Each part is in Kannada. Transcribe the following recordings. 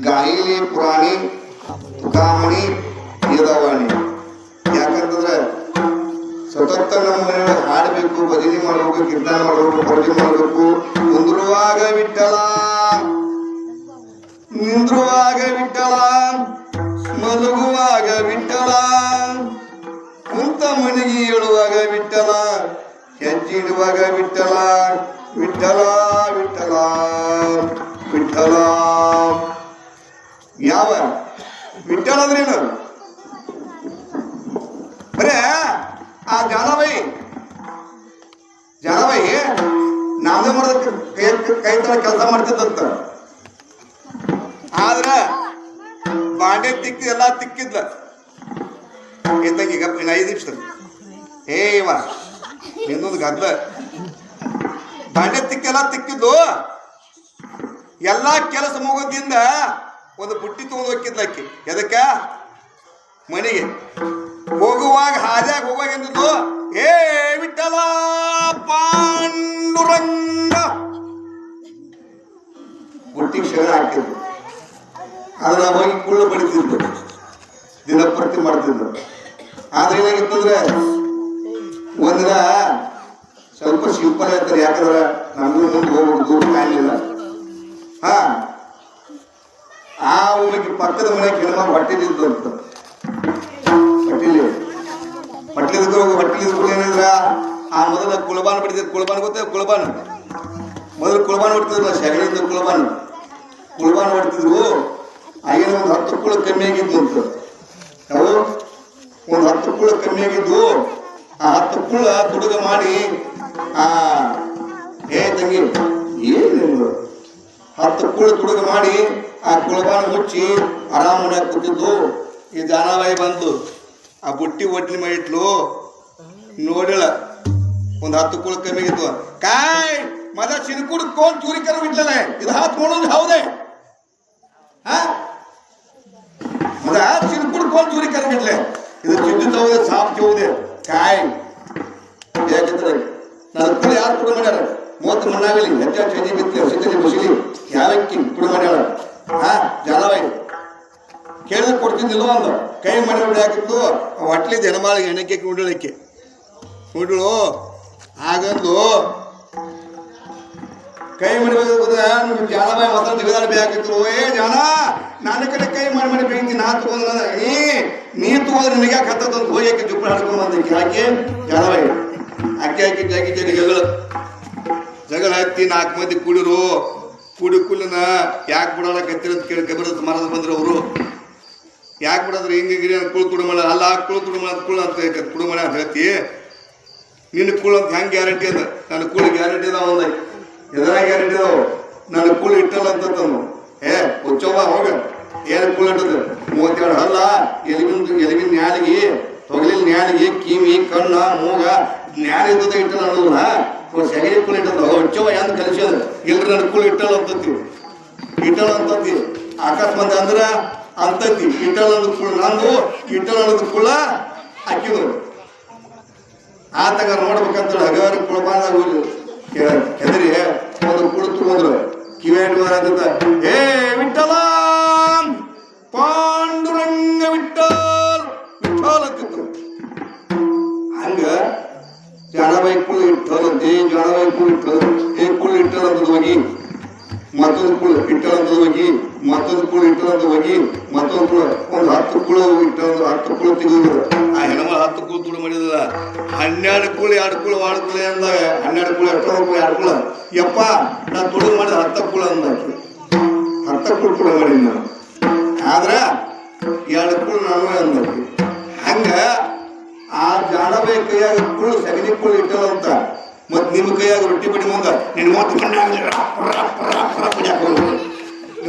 ಗಾಯಿಲಿ ಪುರಾಣಿ ತುಕಾಮಣಿ ಏದವಾಣಿ. ಯಾಕಂತಂದ್ರೆ ಸತತ ನಮ್ಮ ಮನೆಯೊಳಗೆ ಹಾಡಬೇಕು, ಭಜನೆ ಮಾಡಬೇಕು, ಕೀರ್ತನ ಮಾಡಬೇಕು, ಭಜನೆ ಮಾಡಬೇಕು. ಕುಂದ್ರುವಾಗ ವಿಠಲ, ನಿಂದ್ರುವಾಗ ವಿಠಲ, ಮಲಗುವಾಗ ವಿಠಲ, ಕುಂತ ಮನೆಗೆ ಏಳುವಾಗ ವಿಠಲ, ಹೆಜ್ಜೆ ಇಡುವಾಗ ವಿಠಲ. ವಿಠಲ ವಿಠಲ ವಿಠಲ. ಯಾವ ವಿಠಲ ಅಂದ್ರೇನು? ಬರೇ ಆ ಜಾನಬಾಯಿ ನಾಮದೇ ಮಾಡೋದಕ್ಕೆ ಕೈ ತರ ಕೆಲಸ ಮಾಡ್ತಿದ್ದಂತ. ಆದ್ರ ಬಾಂಡೆ ತಿಕ್ಕಿದ ಎಲ್ಲ ತಿಕ್ಕಿದ್ಲ. ಈಗ 5 ನಿಮಿಷ ಇವ ಇನ್ನೊಂದು ಗದ್ಲ ಬಾಂಡೆ ತಿಕ್ಕೆಲ್ಲ ತಿಕ್ಕಿದ್ದು. ಎಲ್ಲಾ ಕೆಲಸ ಮುಗೋದಿಂದ ಒಂದು ಬುಟ್ಟಿ ತಗೊಂಡು ಹೋಗಿದ್ಲಕ್ಕಿ. ಎದಕ್ಕ? ಮನೆಗೆ ಹೋಗುವಾಗ ಹಾದ್ಯಾಗ ಹೋಗುವಾಗ ಎಂದದ್ದು, ಏ ವಿಠಲ ಪಾಂಡುರಂಗ ಬುಟ್ಟಿಗೆ ಶರಣ ಹಾಕ್ತಿದ್ರು. ಅದನ್ನ ಹೋಗಿ ಕುಳ್ಳು ಬಡಿತಿದ್ರು, ದಿನಪ್ರತಿ ಮಾಡ್ತಿದ್ರು. ಆದ್ರೆ ಏನಾಗಿತ್ತಂದ್ರೆ ಒಂದಿನ ಸ್ವಲ್ಪ ಸಿಂಪಲ್ ಇರ್ತಾರೆ. ಯಾಕಂದ್ರೆ ನಮಗೂ ಮುಂದೆ ಹೋಗ್ಬೇಕು, ದೂರ ಕಾಣಲಿಲ್ಲ. ಆ ಒಬ್ಬಕ್ಕೆ ಪಕ್ಕದ ಮನೆಗೆ ಹೆಣ್ಮಕ್ಳು ಹೊಟ್ಟಿಲಿದ್ದು ಅಂತ. ಹೊಟ್ಟಿಲಿದ್ರು ಏನಿದ್ರ ಆ ಮೊದಲ ಕುಳಬಾನ್ ಬಿಡ್ತಿದ್ರು. ಕುಳಬಾನ್ ಗೊತ್ತೇ? ಮೊದಲು ಕುಳಬಾನ್ ಹೊಡ್ತಿದ್ರು, ಶಗಣಿಯಿಂದ ಕುಳಬಾನ್ ಹೊಡ್ತಿದ್ರು. ಆಗಿನ ಒಂದು 10 ಕುಳ ಕಮ್ಮಿ ಆಗಿದ್ದು ಅಂತ. ನಾವು ಒಂದು 10 ಕುಳ ಕಮ್ಮಿ ಆಗಿದ್ದು. ಆ 10 ಕುಳ ತುಡುಗ ಮಾಡಿ ತಂಗಿ ಏನು 10 ಕುಳ ತುಡುಗ ಮಾಡಿ ಆ ಕುಳಬಾನ ಮುಚ್ಚಿ ಆರಾಮನೆ ಕೂತಿದ್ದು. ಈ ಜಾನಬಾಯಿ ಬಂದು ಆ ಬುಟ್ಟಿ ಒಡ್ಲಿ ಮಾಡಿಟ್ಲು. ನೋಡಿಳ ಒಂದು 10 ಕುಳ ಕಮ್ಮಿ ಆಗಿತ್ತು. ಕಾಯ್ ಮದ ಚಿನ್ಕುಡ್ಕೊಂಡ್ ಚೂರಿ ಕರು ಬಿಟ್ಲಲ್ಲ, ಇದು ಹಾತ್ ಮಾಡೋದು ಹೌದೇ? ಮದ ಚಿನ್ಕುಡ್ಕೊಂಡ್ ಚೂರಿ ಕರು ಬಿಟ್ಲೆ, ಇದು ಚಿದ್ದು ತಗೋದೆ, ಸಾಪ್ ತಗೋದೆ. ಕಾಯ್ ಯಾಕಂದ್ರೆ ನನ್ನ ಕುಳ ಯಾರು ಕುಡ ಮಾಡ್ಯಾರ? 30 ಮಣ್ಣಾಗಲಿ ಹೆಚ್ಚ ಚೇಂಜಿ ಬಿತ್ತಲಿ, ಹಸಿತಲಿ ಬಸಿಲಿ ಯಾವಕ್ಕಿ ಕುಡ ಮಾಡ್ಯಾಳ. ಜಾನಬಾಯಿ ಕೇಳಿದ್ರೆ ಕೊಡ್ತಿದ್ದಿಲ್ಲ. ಒಂದು ಕೈ ಮಾಡಿ ಹಾಕಿತ್ತು. ಹೊಟ್ಲಿದ್ದ ಹೆಣ್ಮಾಳಿಗೆ ಎಣ್ಣಕ್ಕೆ ಉಂಡಳಕ್ಕೆ ಉಂಡಳು. ಆಗಂದು ಕೈ ಮಾಡಬೇಕು. ಜಾನಬಾಯಿ ಮಾತ್ರ ಜಗದಾಡ ಬೇಕಾಗಿತ್ತು. ಏ ಜಾನ, ನನ್ನ ಕಡೆ ಕೈ ಮಾಡಿ ಬೇಕಿ ನಾ ತಗೊಂಡ ನೀ ತಗೋದ್ರೆ ನಿನಗೆ ಯಾಕೆ ಹತ್ತಂತ ಹೋಗಿ ಆಕೆ ಜುಪ್ಪು ಹಾಡ್ಕೊಂಡ್ ಬಂದಕ್ಕೆ. ಆಕೆ ಜಾನಬಾಯಿ ಹಾಕಿ ಜಾಗಿ ಜಗಳ ಹತ್ತಿ 4 ಮಂದಿ ಕೂಡಿರು. ಕುಳ್ಳನ ಯಾಕೆ ಬಿಡೋಣ ಗತ್ತಿರ ಅಂತ ಕೇಳಿ ಗಬರದ ಮರದ ಬಂದ್ರು ಅವರು. ಯಾಕೆ ಬಿಡೋದ್ರೆ ಹಿಂಗಿರಿ ಕುಳು ತುಡುಮಳ ಅಲ್ಲ, ಕುಳು ತುಡುಮಳ ಕುಳು ಅಂತ ತುಡುಮಳ ಅಂತ ಹೇಳ್ತಿ. ನಿನ್ನ ಕುಳು ಅಂತ ಹೆಂಗೆ ಗ್ಯಾರಂಟಿ ಅಂದ? ನನ್ನ ಕುಳು ಗ್ಯಾರಂಟಿ ಅದಾವ ಅಂದ. ಎದರಾಗ ಗ್ಯಾರಂಟಿ ಅದಾವ? ನನ್ನ ಕುಳು ಇಟ್ಟಲ್ಲ ಅಂತಂದು. ಹುಚ್ಚವ್ವ ಹೋಗ, ಏನು ಕುಳು ಇಟ್ಟದ? 32 ಹಲ್ಲ, ಎಲಿಬಿನ ನ್ಯಾಲಿಗೆ, ತೊಗಲಿನ ನ್ಯಾಲಿಗೆ, ಕಿವಿ, ಕಣ್ಣ, ಮೂಗ ನ್ಯಾಲ ಇದ್ದದ ಇಟ್ಟಲ್ಲ ಅನ್ನೋದನ್ನ ಸಗಣಿ ಕುಳು ಇಟ್ಟದ. ಹುಚ್ಚವ್ವ ಎಂದು ಕಲಿಸೋದ ಇಲ್ರಿ ನನ್ನ ಕುಳು ಇಟ್ಟಲ್ಲ ಅಂತಂತಿ. ಅಕಸ್ಮಾತ್ ಅಂದ್ರ ಅಂತತಿ ಇಟ್ಟಲ್ಲ ಅನ್ನೋದು ಕುಳು ನಂದು, ಇಟ್ಟಲ್ಲ ಅನ್ನೋದು ಕುಳ ಹಾಕಿದ್ರು. ಆತಗ ನೋಡ್ಬೇಕಂತ ಹಗವಾರ ಕುಳ ಬಂದಾಗ ಹೋಗಿ ಹೆದರಿ ಒಂದು ಕುಳು ತಗೊಂಡ್ರು. ಕಿವಿ ಇಟ್ಕೊಂಡ್ರ ಏ ವಿಠಲ ಪಾಂಡುರಂಗ ವಿಠಲ್ ವಿಠಲ್ ಅಂತಿತ್ತು. ಹಂಗ ಜಾನಬಾಯಿ ಕುಳು ಇಟ್ಟಲ್ಲಂತೆ. ಜಾನಬಾಯಿ ಕುಳು ಇಟ್ಟಲ್ ಕುಳು ಇಟ್ಟಲ್ಲಂತ ಹೋಗಿ ಮತ್ತೊಂದು ಕುಳು ಇಟ್ಟಲ್ಲಂತ ಹೋಗಿ ಮತ್ತೊಂದು ಕುಳು ಇಟ್ಟಲ್ಲಂತ ಹೋಗಿ ಮತ್ತೊಂದು ಕುಳು ಒಂದು 10 ಕುಳು ಇಟ್ಟೊಂದು 10 ಕುಳು ತೆಗೆದ್ರು. ಆ ಹೆಣ್ಮ 10 ಕುಳು ತುಡು ಮಾಡಿದಲ್ಲ. 12 ಕುಳು 2 ಕುಳು ವಾಡ್ಕುಳು ಅಂದಾಗ 12 ಕುಳು 2 ಕುಳು 2 ಕುಳು ಯಪ್ಪ ನಾನು ತುಡುಗು ಮಾಡಿದ 10 ಕುಳು ಅಂದಾಕಿ. 10 ಕುಳು ತುಡು ಮಾಡಿದ್ ನಾನು. ಆದ್ರೆ 2 ಕುಳು ನಾನು ಅಂದಾಕಿ. ಹಂಗ ಆ ಜಾನಬಾಯಿ ಕೈಯಾಗ ಕುಳು ಸಗಣಿ ಕುಳು ಇಟ್ಟಲ್ಲ ಅಂತ. ಮತ್ ನಿಮ್ಮ ಕೈಯಾಗ ರೊಟ್ಟಿ ಬಿಡಿ ಮುಂದ ನಿನ್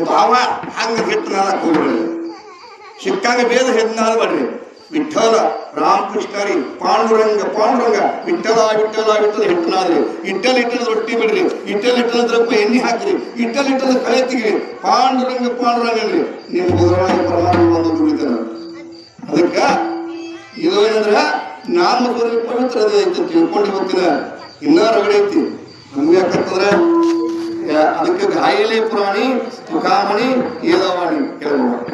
ಭಾವ ಹಂಗ ಹಿಟ್ಟು ನಾಲ್ಕು ಹೋಗ್ಬಿಡ್ರಿ. ಸಿಕ್ಕಂಗ ಬೇದ ಹೆದ್ ನಾಲ್ ಮಾಡ್ರಿ. ವಿಠಲ ರಾಮಕೃಷ್ಣರಿ ಪಾಂಡುರಂಗ ವಿಠಲ ಹಿಟ್ಟನಾದ್ರಿ. ಇಟ್ಟಲ್ ರೊಟ್ಟಿ ಬಿಡ್ರಿ. ಇಟ್ಟಲ್ ದ್ರಪ್ಪ ಎಣ್ಣೆ ಹಾಕ್ರಿ. ಇಟ್ಟಲ್ ಕಳೆ ತೆಗಿರಿ. ಪಾಂಡುರಂಗ ಅನ್ರಿ. ನಿಮ್ ಬುಧರಾಯ ಪರಮಾತ್ಮ ಬಂದು ದುಡಿತಾನ. ಅದಕ್ಕ ಇದು ಏನಂದ್ರ ನಾಮ ಪವಿತ್ರ ಅದೇ ಐತಿ ತಿಳ್ಕೊಂಡು ಇವತ್ತಿನ ಇನ್ನೂ ರಗಡೆ ಐತಿ. ನಮ್ಗೆ ಯಾಕಂತಂದ್ರೆ ಅದಕ್ಕೆ ಗಾಯಲಿ ಪುರಾಣಿ ತುಕಾಮಣಿ ಏದವಾಣಿ ಕೇಳ